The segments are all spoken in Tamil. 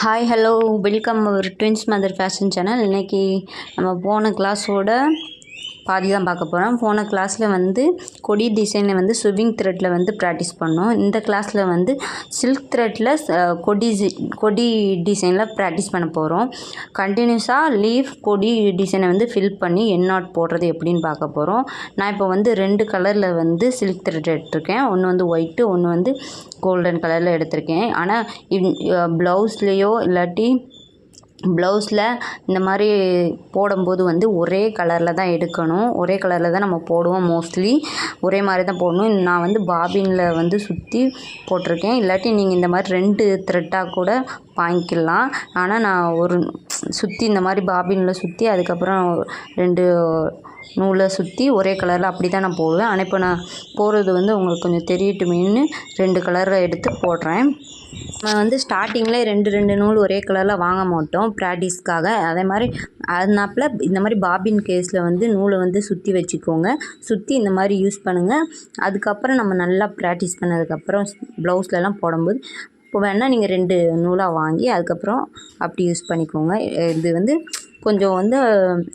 ஹாய் ஹலோ வெல்கம் அவர் ட்வின்ஸ் மதர் ஃபேஷன் சேனல். இன்றைக்கி நம்ம போன கிளாஸோட பாதி தான் பார்க்க போகிறோம். போன கிளாஸில் வந்து கொடி டிசைனை வந்து ஸ்விவிங் த்ரெட்டில் வந்து ப்ராக்டிஸ் பண்ணோம். இந்த கிளாஸில் வந்து சில்க் த்ரெட்டில் கொடி டிசைனில் ப்ராக்டிஸ் பண்ண போகிறோம். கண்டினியூஸாக லீஃப் கொடி டிசைனை வந்து ஃபில் பண்ணி எண்ணாட் போடுறது எப்படின்னு பார்க்க போகிறோம். நான் இப்போ வந்து 2 கலரில் வந்து சில்க் த்ரெட் எடுத்திருக்கேன். ஒன்று வந்து ஒயிட்டு, ஒன்று வந்து கோல்டன் கலரில் எடுத்திருக்கேன். ஆனால் ப்ளவுஸ்லேயோ இல்லாட்டி ப்ளவுஸில் இந்த மாதிரி போடும்போது வந்து ஒரே கலரில் தான் எடுக்கணும். ஒரே கலரில் தான் நம்ம போடுவோம். மோஸ்ட்லி ஒரே மாதிரி தான் போடணும். நான் வந்து பாபினில் வந்து சுற்றி போட்டிருக்கேன். இல்லாட்டி நீங்கள் இந்த மாதிரி 2 த்ரெட்டாக கூட வாங்கிக்கலாம். ஆனால் நான் ஒரு சுற்றி இந்த மாதிரி பாபினில் சுற்றி அதுக்கப்புறம் 2 நூலை சுற்றி ஒரே கலரில் அப்படி தான் நான் போடுவேன். ஆனால் இப்போ நான் போடுறது வந்து உங்களுக்கு கொஞ்சம் தெரியட்டுமேன்னு 2 கலரில் எடுத்து போடுறேன். நம்ம வந்து ஸ்டார்டிங்கில் 2 நூல் ஒரே கலரில் வாங்க மாட்டோம் ப்ராக்டிஸ்க்காக. அதே மாதிரி அதனாப்பில் இந்த மாதிரி பாபின் கேஸில் வந்து நூலை வந்து சுற்றி வச்சுக்கோங்க. சுற்றி இந்த மாதிரி யூஸ் பண்ணுங்கள். அதுக்கப்புறம் நம்ம நல்லா ப்ராக்டிஸ் பண்ணதுக்கப்புறம் ப்ளவுஸ்லலாம் போடும்போது இப்போ வேணால் நீங்கள் 2 நூலாக வாங்கி அதுக்கப்புறம் அப்படி யூஸ் பண்ணிக்கோங்க. இது வந்து கொஞ்சம் வந்து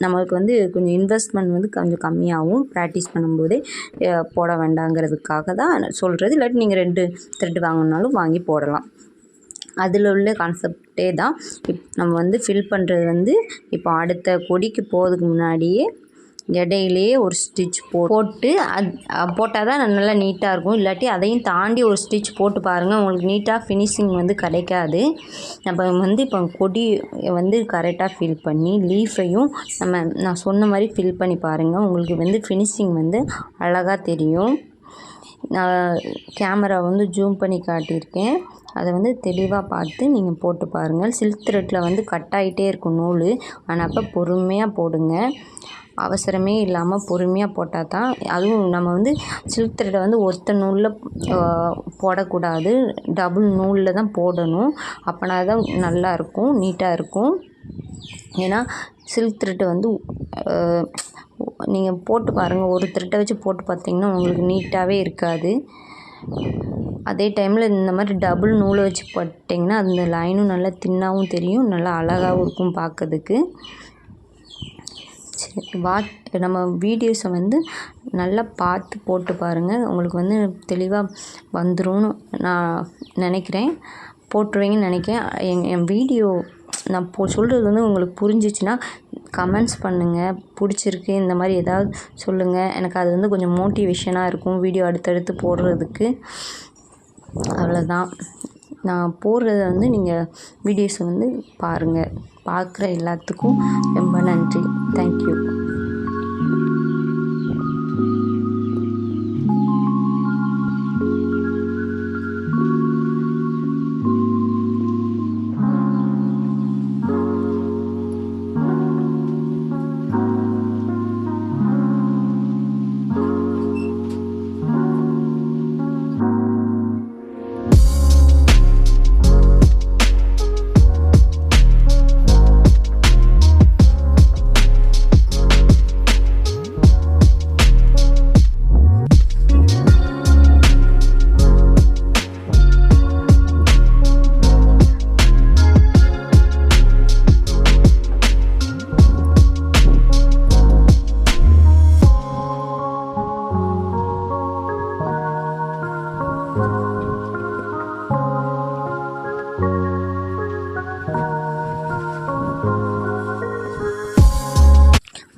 நம்மளுக்கு வந்து கொஞ்சம் இன்வெஸ்ட்மெண்ட் வந்து கொஞ்சம் கம்மியாகவும் ப்ராக்டிஸ் பண்ணும்போதே போட வேண்டாங்கிறதுக்காக தான் சொல்கிறது. இல்லாட்டி நீங்கள் 2 த்ரெட் வாங்கினாலும் வாங்கி போடலாம். அதில் உள்ள கான்செப்டே தான் நம்ம வந்து ஃபில் பண்ணுறது வந்து இப்போ அடுத்த கொடிக்கு போகிறதுக்கு முன்னாடியே இடையிலேயே ஒரு ஸ்டிச் போட்டு போட்டால் தான் நல்லா நீட்டாக இருக்கும். இல்லாட்டி அதையும் தாண்டி ஒரு ஸ்டிச் போட்டு பாருங்கள், உங்களுக்கு நீட்டாக ஃபினிஷிங் வந்து கிடைக்காது. நம்ம வந்து இப்போ கொடி வந்து கரெக்டாக ஃபில் பண்ணி லீஃபையும் நான் சொன்ன மாதிரி ஃபில் பண்ணி பாருங்கள். உங்களுக்கு வந்து ஃபினிஷிங் வந்து அழகாக தெரியும். நான் கேமரா வந்து ஜூம் பண்ணி காட்டியிருக்கேன். அதை வந்து தெளிவாக பார்த்து நீங்கள் போட்டு பாருங்கள். சில்க் த்ரெட்டில் வந்து கட் ஆகிட்டே இருக்கும் நூல். ஆனால் அப்போ பொறுமையாக போடுங்க. அவசரமே இல்லாமல் பொறுமையாக போட்டால் தான். அதுவும் நம்ம வந்து சில்க் த்ரெட்டை வந்து ஒத்த நூலில் போடக்கூடாது, டபுள் நூலில் தான் போடணும். அப்போனா தான் நல்லாயிருக்கும், நீட்டாக இருக்கும். ஏன்னா சில்க் த்ரெட்டு வந்து நீங்கள் போட்டு பாருங்கள், ஒரு த்ரெட்டை வச்சு போட்டு பார்த்தீங்கன்னா உங்களுக்கு நீட்டாகவே இருக்காது. அதே டைமில் இந்த மாதிரி டபுள் நூலை வச்சு போட்டிங்கன்னா அந்த லைனும் நல்லா தின்னாகவும் தெரியும், நல்லா அழகாகவும் இருக்கும் பார்க்கறதுக்கு. சரி, நம்ம வீடியோஸை வந்து நல்லா பார்த்து போட்டு பாருங்கள். உங்களுக்கு வந்து தெளிவாக வந்துரும்னு நான் நினைக்கிறேன். போட்டுருவீங்கன்னு நினைக்கிறேன். என் வீடியோ நான் சொல்கிறது வந்து உங்களுக்கு புரிஞ்சிச்சுன்னா கமெண்ட்ஸ் பண்ணுங்கள். பிடிச்சிருக்கு இந்த மாதிரி ஏதாவது சொல்லுங்கள். எனக்கு அது வந்து கொஞ்சம் மோட்டிவேஷனாக இருக்கும் வீடியோ அடுத்தடுத்து போடுறதுக்கு. அவ்வளோதான். நான் போடுறத வந்து நீங்கள் வீடியோஸை வந்து பாருங்கள். பார்க்குற எல்லாத்துக்கும் ரொம்ப நன்றி. தேங்க்யூ.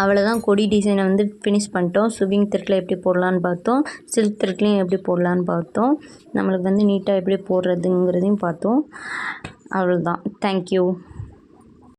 அவ்வளோதான். கொடி டிசைனை வந்து ஃபினிஷ் பண்ணிட்டோம். ஸ்விவிங் த்ரெட்டில் எப்படி போடலான்னு பார்த்தோம், சில்க் த்ரெட்லேயும் எப்படி போடலான்னு பார்த்தோம். நம்மளுக்கு வந்து நீட்டாக எப்படி போடுறதுங்கிறதையும் பார்த்தோம். அவ்வளோதான். தேங்க்யூ.